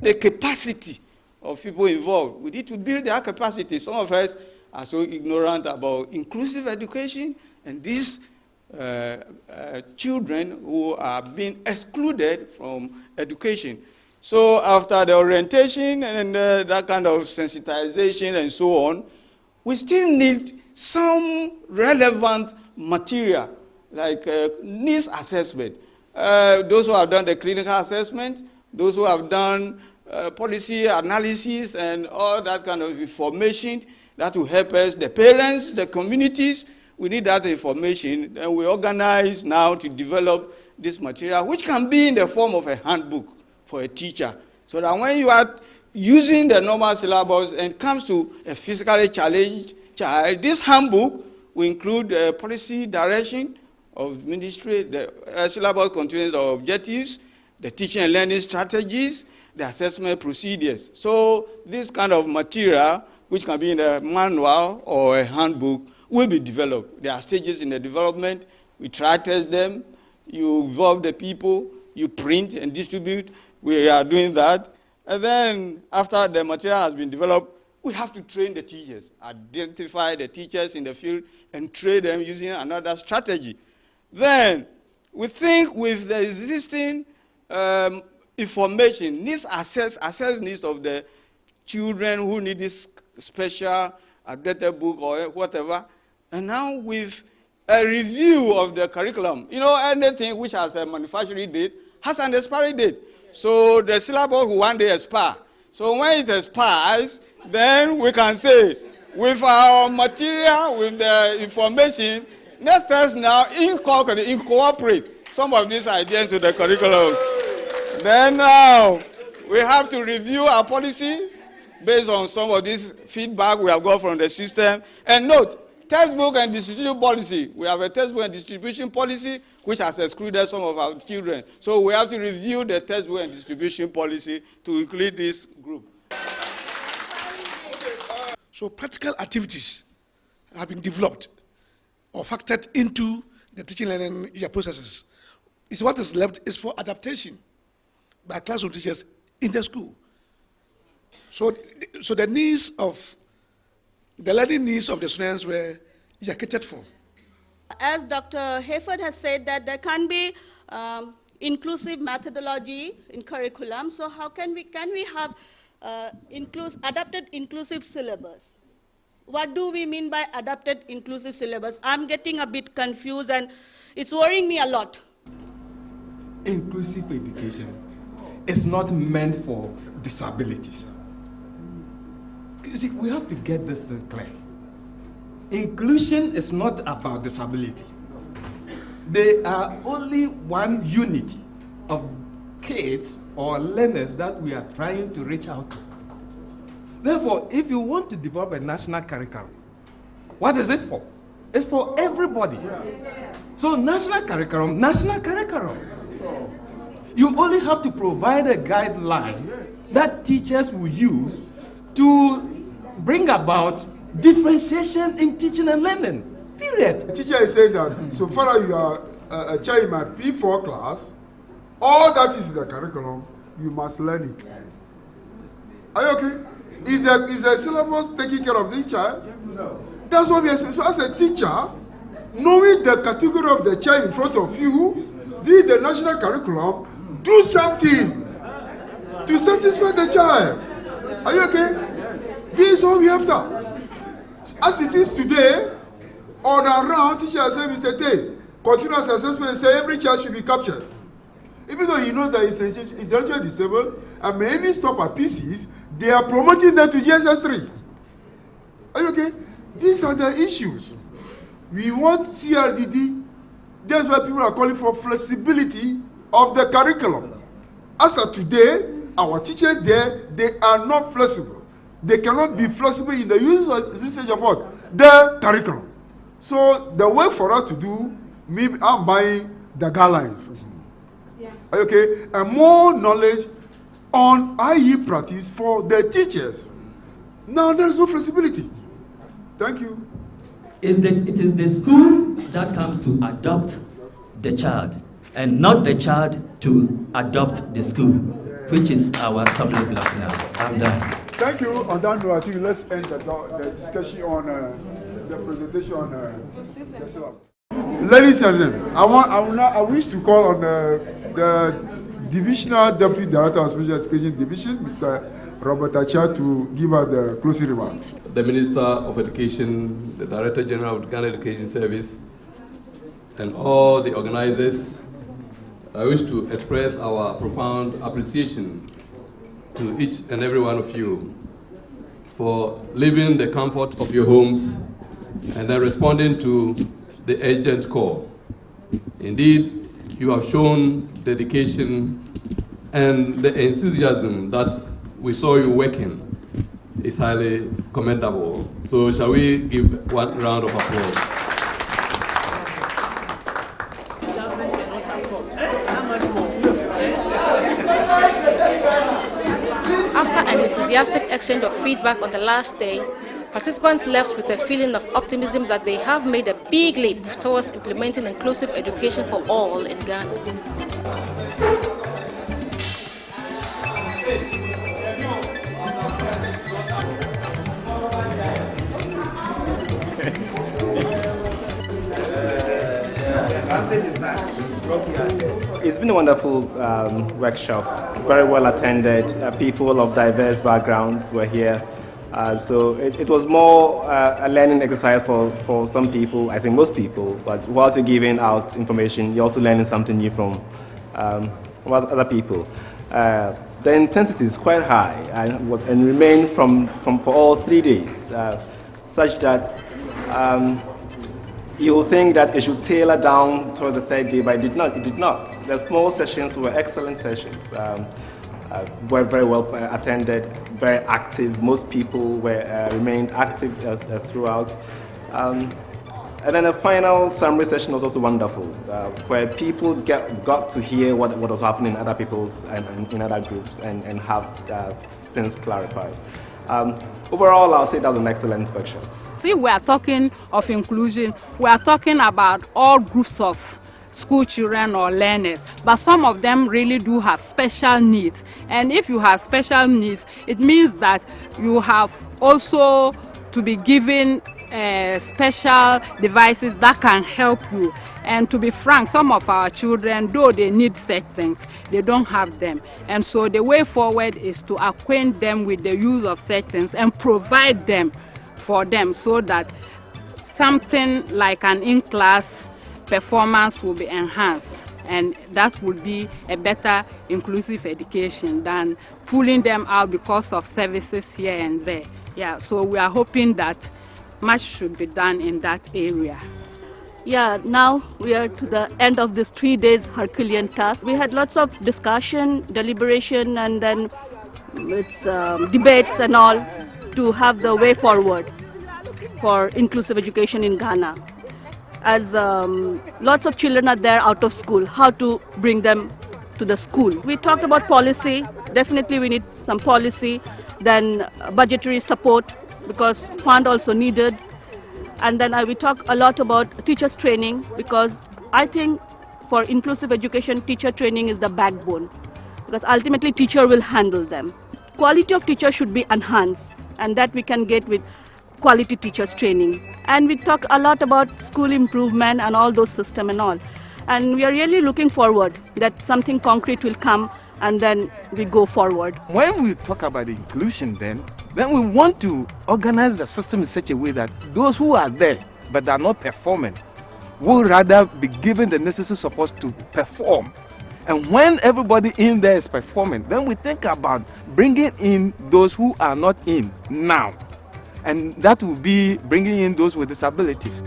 the capacity of people involved. We need to build their capacity. Some of us are so ignorant about inclusive education, and these children who are being excluded from education. So after the orientation and that kind of sensitization and so on, we still need some relevant material, like needs assessment. Those who have done the clinical assessment, those who have done policy analysis and all that kind of information that will help us, the parents, the communities, we need that information. And we organize now to develop this material, which can be in the form of a handbook for a teacher. So that when you are using the normal syllabus and comes to a physically challenged child, this handbook will include policy direction of ministry, the syllabus contains the objectives, the teaching and learning strategies, the assessment procedures. So this kind of material, which can be in a manual or a handbook, will be developed. There are stages in the development. We try test them. You involve the people. You print and distribute. We are doing that. And then after the material has been developed, we have to train the teachers, identify the teachers in the field, and train them using another strategy. Then we think with the existing information, assess needs of the children who need this special updated book or whatever, and now with a review of the curriculum. You know, anything which has a manufacturing date has an expiry date. So the syllabus will one day expire. So when it expires, then we can say, with our material, with the information, let us now incorporate some of these ideas into the curriculum. Then now, we have to review our policy based on some of this feedback we have got from the system. And note, textbook and distribution policy. We have a textbook and distribution policy which has excluded some of our children. So we have to review the textbook and distribution policy to include this group. So practical activities have been developed or factored into the teaching and learning processes. It's what is left is for adaptation by classroom teachers in the school. So the needs of the learning needs of the students were catered for. As Dr. Hayford has said that there can be inclusive methodology in curriculum, so how can we have adapted inclusive syllabus? What do we mean by adapted inclusive syllabus? I'm getting a bit confused and it's worrying me a lot. Inclusive education is not meant for disabilities. You see, we have to get this thing clear. Inclusion is not about disability. They are only one unity of kids or learners that we are trying to reach out to. Therefore, if you want to develop a national curriculum, what is it for? It's for everybody. So national curriculum. You only have to provide a guideline that teachers will use to bring about differentiation in teaching and learning, period. The teacher is saying that so far as you are a child in my P4 class, all that is in the curriculum, you must learn it. Are you okay? Is the syllabus taking care of this child? No. That's what we are saying. So as a teacher, knowing the category of the child in front of you, this the national curriculum, do something to satisfy the child. Are you okay? This is what we have to. As it is today, all around, teachers say, Mr. Tay, continuous assessment say every child should be captured. Even though he knows that he's intellectually disabled and may even stop at PCs, they are promoting them to GSS3. Are you okay? These are the issues. We want CRDD. That's why people are calling for flexibility of the curriculum. As of today, our teachers there, they are not flexible. They cannot be flexible in the usage of what? The curriculum. So the work for us to do, maybe I'm buying the guidelines. Yeah. Okay, and more knowledge on IE practice for the teachers. Now there is no flexibility. Thank you. It is the school that comes to adopt the child, and not the child to adopt the school. which is our stumbling block now. I'm done. Thank you. On that note, I think let's end the discussion on the presentation on the syllabus. Ladies and gentlemen, I wish to call on the Divisional Deputy Director of Special Education Division, Mr. Robert Acha, to give us the closing remarks. The Minister of Education, the Director General of the Ghana Education Service, and all the organizers, I wish to express our profound appreciation to each and every one of you for leaving the comfort of your homes and then responding to the urgent call. Indeed, you have shown dedication and the enthusiasm that we saw you working is highly commendable. So shall we give one round of applause? After an enthusiastic exchange of feedback on the last day, participants left with a feeling of optimism that they have made a big leap towards implementing inclusive education for all in Ghana. It's been a wonderful workshop, very well attended. People of diverse backgrounds were here. So it was more a learning exercise for some people, I think most people, but whilst you're giving out information, you're also learning something new from other people. The intensity is quite high and remained for all 3 days, such that you'll think that it should tailor down towards the third day, but it did not. It did not. The small sessions were excellent sessions. Were very well attended, very active. Most people remained active throughout. And then the final summary session was also wonderful, where people got to hear what was happening in other people's and in other groups and have things clarified. Overall, I'll say that was an excellent workshop. See, we are talking of inclusion. We are talking about all groups of school children or learners, but some of them really do have special needs. And if you have special needs, it means that you have also to be given special devices that can help you. And to be frank, some of our children, though they need such things, they don't have them. And so the way forward is to acquaint them with the use of such things and provide them for them so that something like an in-class performance will be enhanced, and that will be a better inclusive education than pulling them out because of services here and there. Yeah, so we are hoping that much should be done in that area. Yeah, now we are to the end of this 3 days Herculean task. We had lots of discussion, deliberation, and then it's debates and all to have the way forward for inclusive education in Ghana. As lots of children are there out of school, how to bring them to the school. We talked about policy. Definitely we need some policy, then budgetary support because fund also needed. And then we talk a lot about teachers training because I think for inclusive education, teacher training is the backbone because ultimately teacher will handle them. Quality of teacher should be enhanced, and that we can get with quality teachers training. And we talk a lot about school improvement and all those systems and all. And we are really looking forward that something concrete will come and then we go forward. When we talk about inclusion then we want to organize the system in such a way that those who are there but are not performing will rather be given the necessary support to perform. And when everybody in there is performing, then we think about bringing in those who are not in now. And that will be bringing in those with disabilities.